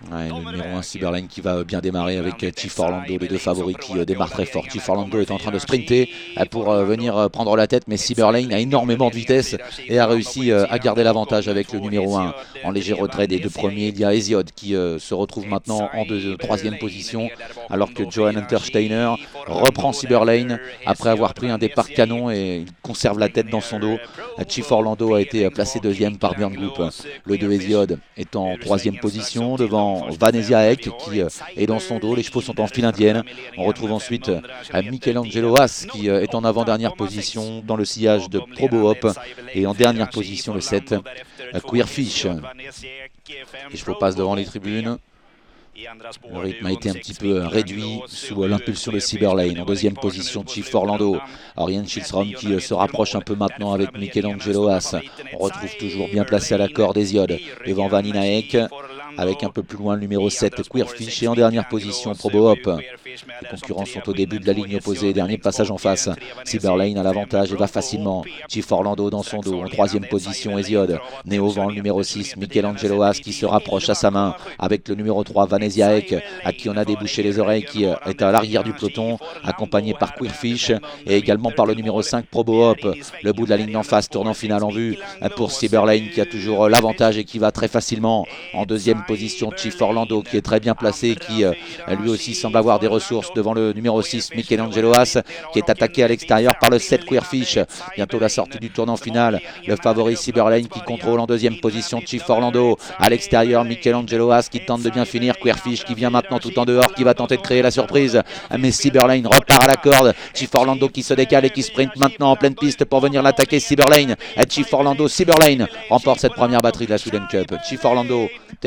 Ouais, le numéro 1 Cyberlane qui va bien démarrer avec Chief Orlando, les deux favoris qui démarrent très fort. Chief Orlando est en train de sprinter pour venir prendre la tête, mais Cyberlane a énormément de vitesse et a réussi à garder l'avantage avec le numéro 1 en léger retrait des deux premiers. Il y a Hesiod qui se retrouve maintenant en troisième position, alors que Johan Untersteiner reprend Cyberlane après avoir pris un départ canon et il conserve la tête dans son dos. Chief Orlando a été placé deuxième par Björn Goop. Le de Hesiod est en troisième position devant Vanessa Ek qui est dans son dos. Les chevaux sont en file indienne. On retrouve ensuite Michelangelo Haas qui est en avant-dernière position dans le sillage de Probo Hop. Et en dernière position le 7, Queerfish. Les chevaux passent devant les tribunes. Le rythme a été un petit peu réduit sous l'impulsion de Cyberlane. En deuxième position, Chief Orlando. Orion Schilsrom qui se rapproche un peu maintenant avec Michelangelo Haas. On retrouve toujours bien placé à la corde Hesiod devant Vanina Ek. Avec un peu plus loin le numéro 7, Queerfish. Et en dernière position, Probo Hop. Les concurrents sont au début de la ligne opposée. Dernier passage en face. Cyberlane a l'avantage et va facilement. Chief Orlando dans son dos. En troisième position, Hesiod. Né au vent, le numéro 6, Michelangelo Haas qui se rapproche à sa main avec le numéro 3, Vanessa Ek, à qui on a débouché les oreilles, qui est à l'arrière du peloton, accompagné par Queerfish et également par le numéro 5, Probo Hop. Le bout de la ligne d'en face, tournant finale en vue pour Cyberlane qui a toujours l'avantage et qui va très facilement. En deuxième position, Chief Orlando qui est très bien placé, qui lui aussi semble avoir des ressources devant le numéro 6, Michelangelo Haas, qui est attaqué à l'extérieur par le 7, Queerfish. Bientôt la sortie du tournant final, le favori Cyberlane qui contrôle en deuxième position Chief Orlando. À l'extérieur, Michelangelo Haas qui tente de bien finir, Queerfish qui vient maintenant tout en dehors, qui va tenter de créer la surprise. Mais Cyberlane repart à la corde. Chief Orlando qui se décale et qui sprint maintenant en pleine piste pour venir l'attaquer. Cyberlane, Chief Orlando, Cyberlane remporte cette première batterie de la Sweden Cup. Chief Orlando termine